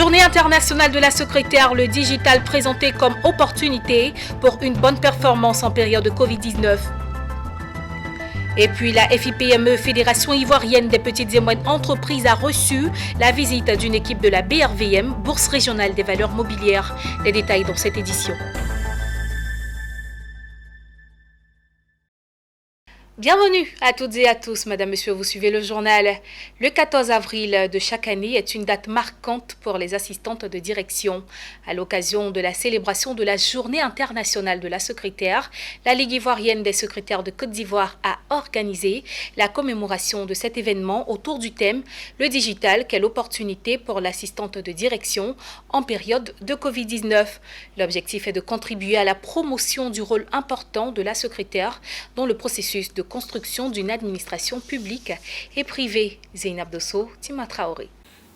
Journée internationale de la secrétaire, le digital présenté comme opportunité pour une bonne performance en période de Covid-19. Et puis la FIPME, Fédération ivoirienne des petites et moyennes entreprises, a reçu la visite d'une équipe de la BRVM, Bourse régionale des valeurs mobilières. Les détails dans cette édition. Bienvenue à toutes et à tous, madame, monsieur, vous suivez le journal. Le 14 avril de chaque année est une date marquante pour les assistantes de direction. À l'occasion de la célébration de la Journée internationale de la secrétaire, la Ligue ivoirienne des secrétaires de Côte d'Ivoire a organisé la commémoration de cet événement autour du thème « Le digital, quelle opportunité pour l'assistante de direction en période de Covid-19 ». L'objectif est de contribuer à la promotion du rôle important de la secrétaire dans le processus de construction d'une administration publique et privée. Zeynab Dosso, Tima Traoré.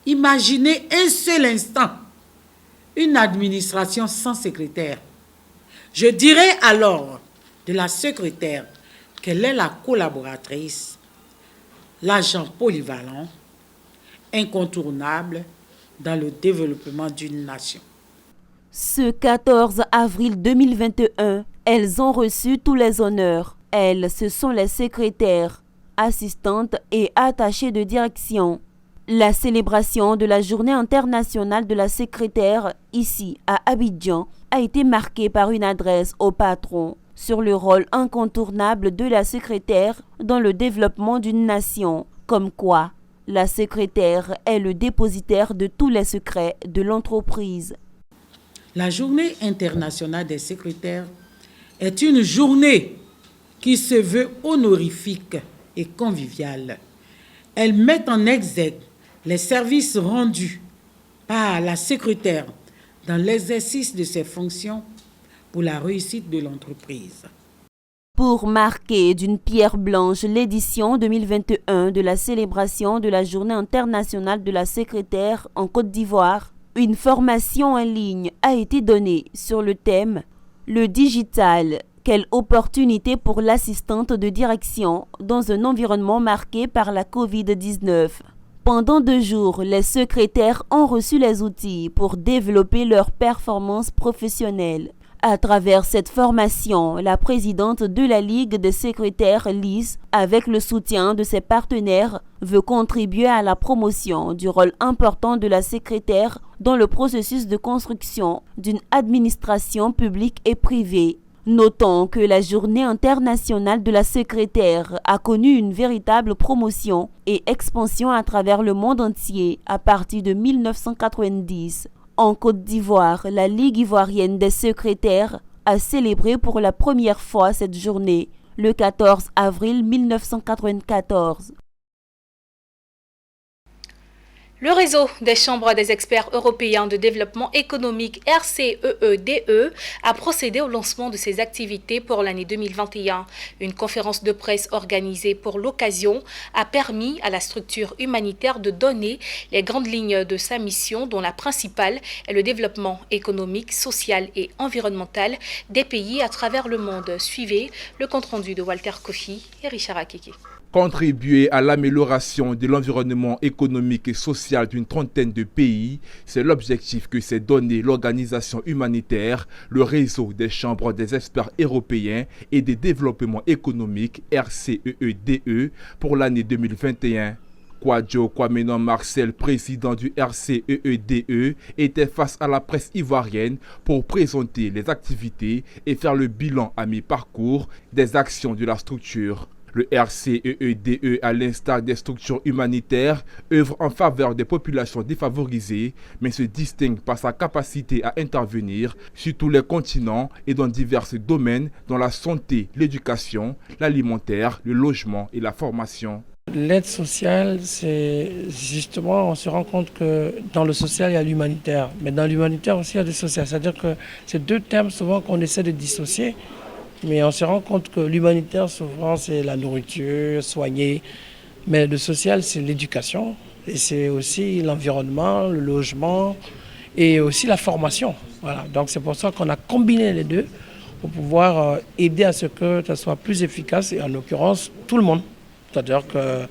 Imaginez un seul instant une administration sans secrétaire. Je dirais alors de la secrétaire qu'elle est la collaboratrice, l'agent polyvalent, incontournable dans le développement d'une nation. Ce 14 avril 2021, elles ont reçu tous les honneurs. Elles, ce sont les secrétaires, assistantes et attachées de direction. La célébration de la Journée internationale de la secrétaire, ici à Abidjan, a été marquée par une adresse au patron sur le rôle incontournable de la secrétaire dans le développement d'une nation, comme quoi la secrétaire est le dépositaire de tous les secrets de l'entreprise. La Journée internationale des secrétaires est une journée qui se veut honorifique et conviviale. Elle met en exergue les services rendus par la secrétaire dans l'exercice de ses fonctions pour la réussite de l'entreprise. Pour marquer d'une pierre blanche l'édition 2021 de la célébration de la Journée internationale de la secrétaire en Côte d'Ivoire, une formation en ligne a été donnée sur le thème « Le digital, quelle opportunité pour l'assistante de direction dans un environnement marqué par la Covid-19 ». Pendant 2 jours, les secrétaires ont reçu les outils pour développer leur performance professionnelle. À travers cette formation, la présidente de la Ligue des secrétaires, Lise, avec le soutien de ses partenaires, veut contribuer à la promotion du rôle important de la secrétaire dans le processus de construction d'une administration publique et privée. Notons que la Journée internationale de la secrétaire a connu une véritable promotion et expansion à travers le monde entier à partir de 1990. En Côte d'Ivoire, la Ligue ivoirienne des secrétaires a célébré pour la première fois cette journée, le 14 avril 1994. Le réseau des chambres des experts européens de développement économique RCEEDE a procédé au lancement de ses activités pour l'année 2021. Une conférence de presse organisée pour l'occasion a permis à la structure humanitaire de donner les grandes lignes de sa mission, dont la principale est le développement économique, social et environnemental des pays à travers le monde. Suivez le compte-rendu de Walter Kofi et Richard Akeke. Contribuer à l'amélioration de l'environnement économique et social d'une trentaine de pays, c'est l'objectif que s'est donné l'organisation humanitaire, le réseau des chambres des experts européens et des développements économiques RCEEDE pour l'année 2021. Kwadjo Kwamenon Marcel, président du RCEEDE, était face à la presse ivoirienne pour présenter les activités et faire le bilan à mi-parcours des actions de la structure. Le RCEEDE, à l'instar des structures humanitaires, œuvre en faveur des populations défavorisées, mais se distingue par sa capacité à intervenir sur tous les continents et dans divers domaines, dont la santé, l'éducation, l'alimentaire, le logement et la formation. L'aide sociale, c'est justement, on se rend compte que dans le social, il y a l'humanitaire. Mais dans l'humanitaire aussi, il y a le social. C'est-à-dire que c'est 2 termes souvent qu'on essaie de dissocier. Mais on se rend compte que l'humanitaire, souvent, c'est la nourriture, soigner. Mais le social, c'est l'éducation. Et c'est aussi l'environnement, le logement et aussi la formation. Voilà. Donc c'est pour ça qu'on a combiné les 2 pour pouvoir aider à ce que ça soit plus efficace. Et en l'occurrence, tout le monde. C'est-à-dire que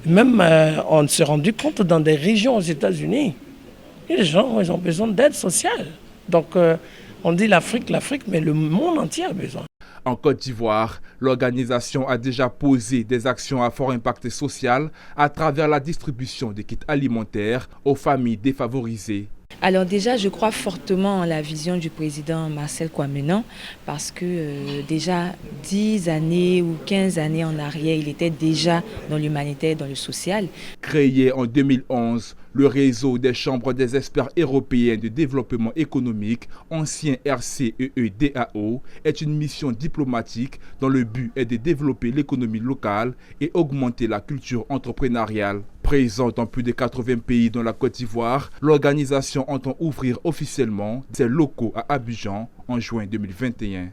même on s'est rendu compte dans des régions aux États-Unis Et les gens, ils ont besoin d'aide sociale. Donc, on dit l'Afrique, mais le monde entier a besoin. En Côte d'Ivoire, l'organisation a déjà posé des actions à fort impact social à travers la distribution de kits alimentaires aux familles défavorisées. Alors déjà, je crois fortement en la vision du président Marcel Kouamenan parce que déjà 10 années ou 15 années en arrière, il était déjà dans l'humanitaire, dans le social. Créé en 2011, le réseau des chambres des experts européens de développement économique, ancien RCEE-DAO, est une mission diplomatique dont le but est de développer l'économie locale et augmenter la culture entrepreneuriale. Présente dans plus de 80 pays dans la Côte d'Ivoire, l'organisation entend ouvrir officiellement ses locaux à Abidjan en juin 2021.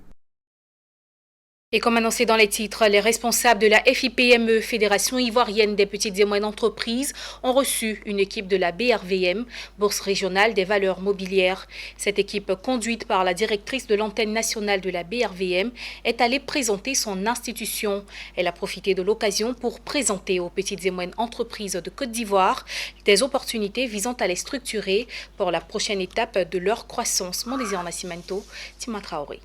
Et comme annoncé dans les titres, les responsables de la FIPME, Fédération ivoirienne des petites et moyennes entreprises, ont reçu une équipe de la BRVM, Bourse régionale des valeurs mobilières. Cette équipe, conduite par la directrice de l'antenne nationale de la BRVM, est allée présenter son institution. Elle a profité de l'occasion pour présenter aux petites et moyennes entreprises de Côte d'Ivoire des opportunités visant à les structurer pour la prochaine étape de leur croissance. Mon désir Nascimento, Tima Traoré.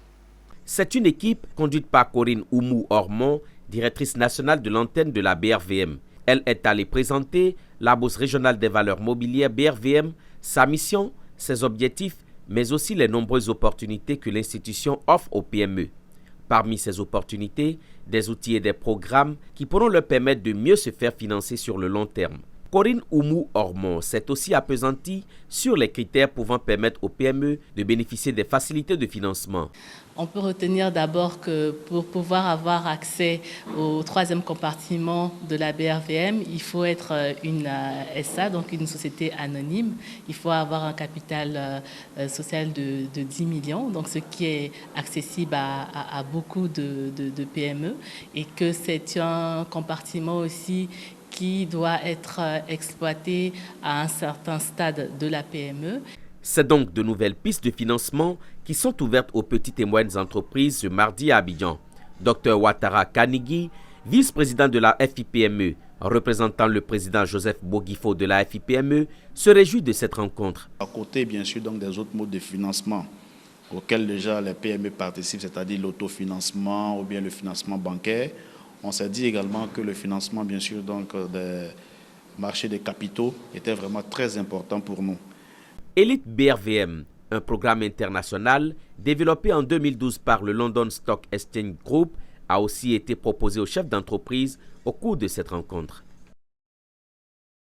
C'est une équipe conduite par Corinne Oumou-Ormond, directrice nationale de l'antenne de la BRVM. Elle est allée présenter la Bourse régionale des valeurs mobilières BRVM, sa mission, ses objectifs, mais aussi les nombreuses opportunités que l'institution offre aux PME. Parmi ces opportunités, des outils et des programmes qui pourront leur permettre de mieux se faire financer sur le long terme. Corinne Oumou-Ormond s'est aussi appesantie sur les critères pouvant permettre aux PME de bénéficier des facilités de financement. On peut retenir d'abord que pour pouvoir avoir accès au troisième compartiment de la BRVM, il faut être une SA, donc une société anonyme. Il faut avoir un capital social de 10 millions, donc ce qui est accessible à beaucoup de PME, et que c'est un compartiment aussi qui doit être exploité à un certain stade de la PME. C'est donc de nouvelles pistes de financement qui sont ouvertes aux petites et moyennes entreprises ce mardi à Abidjan. Dr Ouattara Kanigui, vice-président de la FIPME, représentant le président Joseph Boguifo de la FIPME, se réjouit de cette rencontre. À côté, bien sûr, donc, des autres modes de financement auxquels déjà les PME participent, c'est-à-dire l'autofinancement ou bien le financement bancaire, on s'est dit également que le financement, bien sûr, donc, des marchés des capitaux était vraiment très important pour nous. Elite BRVM, un programme international développé en 2012 par le London Stock Exchange Group, a aussi été proposé aux chefs d'entreprise au cours de cette rencontre.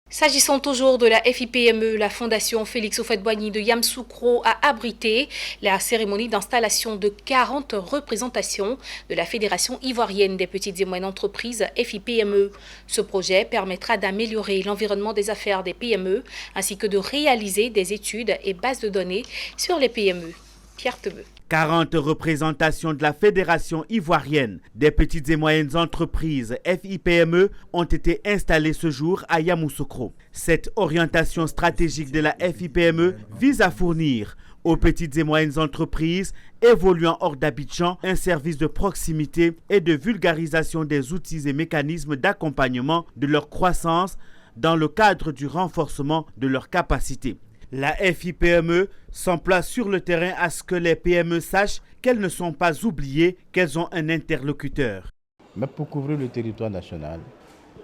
S'agissant toujours de la FIPME, la Fondation Félix Houphouët-Boigny de Yamoussoukro a abrité la cérémonie d'installation de 40 représentations de la Fédération ivoirienne des petites et moyennes entreprises FIPME. Ce projet permettra d'améliorer l'environnement des affaires des PME ainsi que de réaliser des études et bases de données sur les PME. Pierre Tebeu. 40 représentations de la Fédération ivoirienne des petites et moyennes entreprises FIPME ont été installées ce jour à Yamoussoukro. Cette orientation stratégique de la FIPME vise à fournir aux petites et moyennes entreprises évoluant hors d'Abidjan un service de proximité et de vulgarisation des outils et mécanismes d'accompagnement de leur croissance dans le cadre du renforcement de leurs capacités. La FIPME s'emploie sur le terrain à ce que les PME sachent qu'elles ne sont pas oubliées, qu'elles ont un interlocuteur. Mais pour couvrir le territoire national,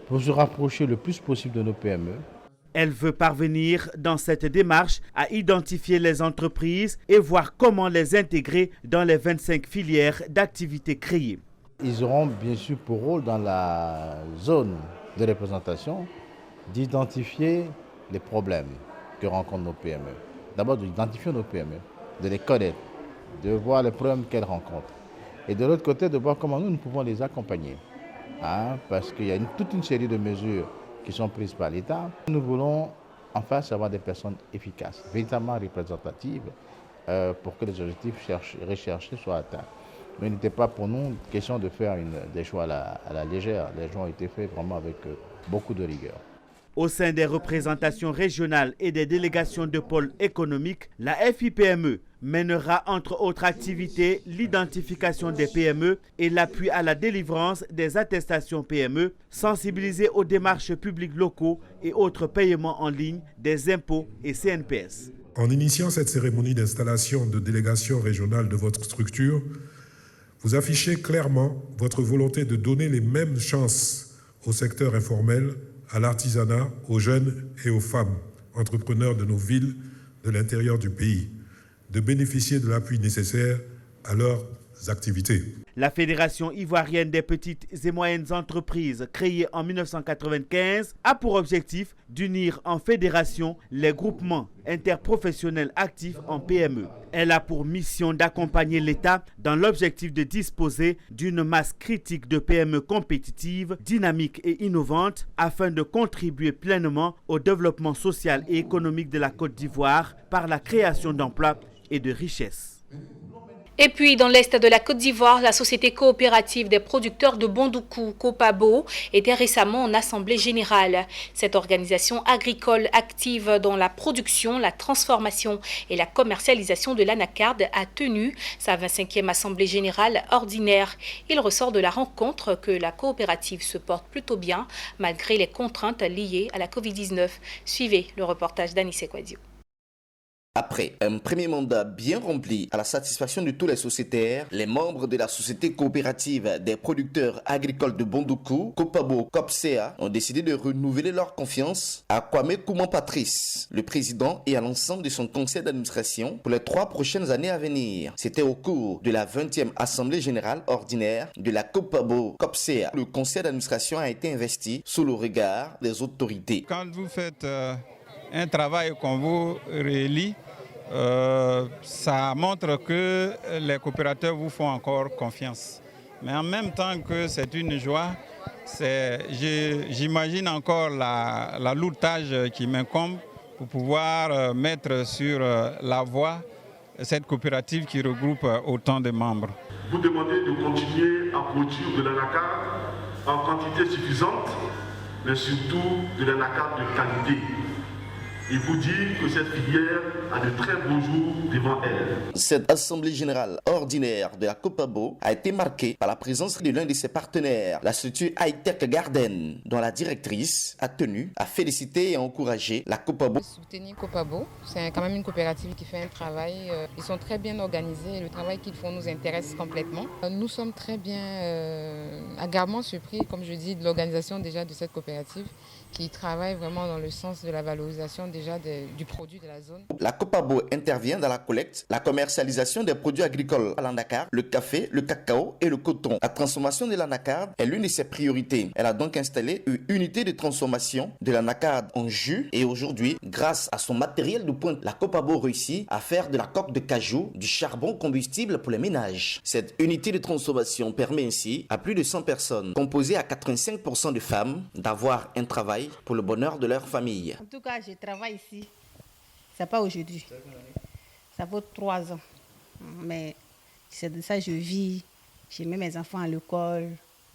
pour se rapprocher le plus possible de nos PME. Elle veut parvenir dans cette démarche à identifier les entreprises et voir comment les intégrer dans les 25 filières d'activités créées. Ils auront bien sûr pour rôle dans la zone de représentation d'identifier les problèmes que rencontrent nos PME. D'abord d'identifier nos PME, de les connaître, de voir les problèmes qu'elles rencontrent. Et de l'autre côté, de voir comment nous pouvons les accompagner. Parce qu'il y a toute une série de mesures qui sont prises par l'État. Nous voulons en face avoir des personnes efficaces, véritablement représentatives, pour que les objectifs recherchés soient atteints. Mais il n'était pas pour nous question de faire des choix à la légère. Les choix ont été faits vraiment avec beaucoup de rigueur. Au sein des représentations régionales et des délégations de pôles économiques, la FIPME mènera entre autres activités l'identification des PME et l'appui à la délivrance des attestations PME, sensibiliser aux démarches publiques locaux et autres paiements en ligne des impôts et CNPS. En initiant cette cérémonie d'installation de délégation régionale de votre structure, vous affichez clairement votre volonté de donner les mêmes chances au secteur informel, à l'artisanat, aux jeunes et aux femmes, entrepreneurs de nos villes, de l'intérieur du pays, de bénéficier de l'appui nécessaire à leurs activités. La Fédération ivoirienne des petites et moyennes entreprises, créée en 1995, a pour objectif d'unir en fédération les groupements interprofessionnels actifs en PME. Elle a pour mission d'accompagner l'État dans l'objectif de disposer d'une masse critique de PME compétitives, dynamiques et innovantes afin de contribuer pleinement au développement social et économique de la Côte d'Ivoire par la création d'emplois et de richesses. Et puis, dans l'est de la Côte d'Ivoire, la société coopérative des producteurs de Bondoukou, Copabo, était récemment en assemblée générale. Cette organisation agricole active dans la production, la transformation et la commercialisation de l'anacarde a tenu sa 25e assemblée générale ordinaire. Il ressort de la rencontre que la coopérative se porte plutôt bien malgré les contraintes liées à la Covid-19. Suivez le reportage d'Anissé Kouadio. Après un premier mandat bien rempli à la satisfaction de tous les sociétaires, les membres de la société coopérative des producteurs agricoles de Bondoukou, Copabo Copsea, ont décidé de renouveler leur confiance à Kwame Kouman Patrice, le président, et à l'ensemble de son conseil d'administration pour les 3 prochaines années à venir. C'était au cours de la 20e assemblée générale ordinaire de la Copabo Copsea. Le conseil d'administration a été investi sous le regard des autorités. Quand vous faites un travail qu'on vous relie, ça montre que les coopérateurs vous font encore confiance. Mais en même temps que c'est une joie, j'imagine encore la lourde tâche qui m'incombe pour pouvoir mettre sur la voie cette coopérative qui regroupe autant de membres. Vous demandez de continuer à produire de l'anacarde en quantité suffisante, mais surtout de l'anacarde de qualité. Il vous dit que cette filière a de très beaux jours devant elle. Cette assemblée générale ordinaire de la Copabo a été marquée par la présence de l'un de ses partenaires, la structure Hightech Garden, dont la directrice a tenu à féliciter et à encourager la Copabo. Soutenir Copabo, c'est quand même une coopérative qui fait un travail. Ils sont très bien organisés et le travail qu'ils font nous intéresse complètement. Nous sommes très bien, agréablement surpris, comme je dis, de l'organisation déjà de cette coopérative qui travaille vraiment dans le sens de la valorisation déjà du produit de la zone. La Copabo intervient dans la collecte, la commercialisation des produits agricoles à l'anacarde, le café, le cacao et le coton. La transformation de l'anacarde est l'une de ses priorités. Elle a donc installé une unité de transformation de l'anacarde en jus et aujourd'hui, grâce à son matériel de pointe, la Copabo réussit à faire de la coque de cajou du charbon combustible pour les ménages. Cette unité de transformation permet ainsi à plus de 100 personnes, composées à 85% de femmes, d'avoir un travail pour le bonheur de leur famille. En tout cas, je travaille ici. C'est pas aujourd'hui. Ça vaut 3 ans. Mais c'est de ça que je vis. J'ai mis mes enfants à l'école.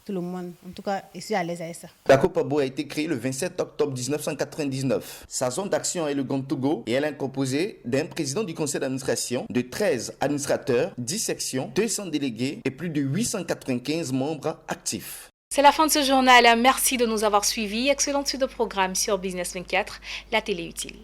Tout le monde. En tout cas, je suis à l'aise avec ça. La Copabo a été créée le 27 octobre 1999. Sa zone d'action est le Grand Togo et elle est composée d'un président du conseil d'administration, de 13 administrateurs, 10 sections, 200 délégués et plus de 895 membres actifs. C'est la fin de ce journal. Merci de nous avoir suivis. Excellente suite de programme sur Business 24, la télé utile.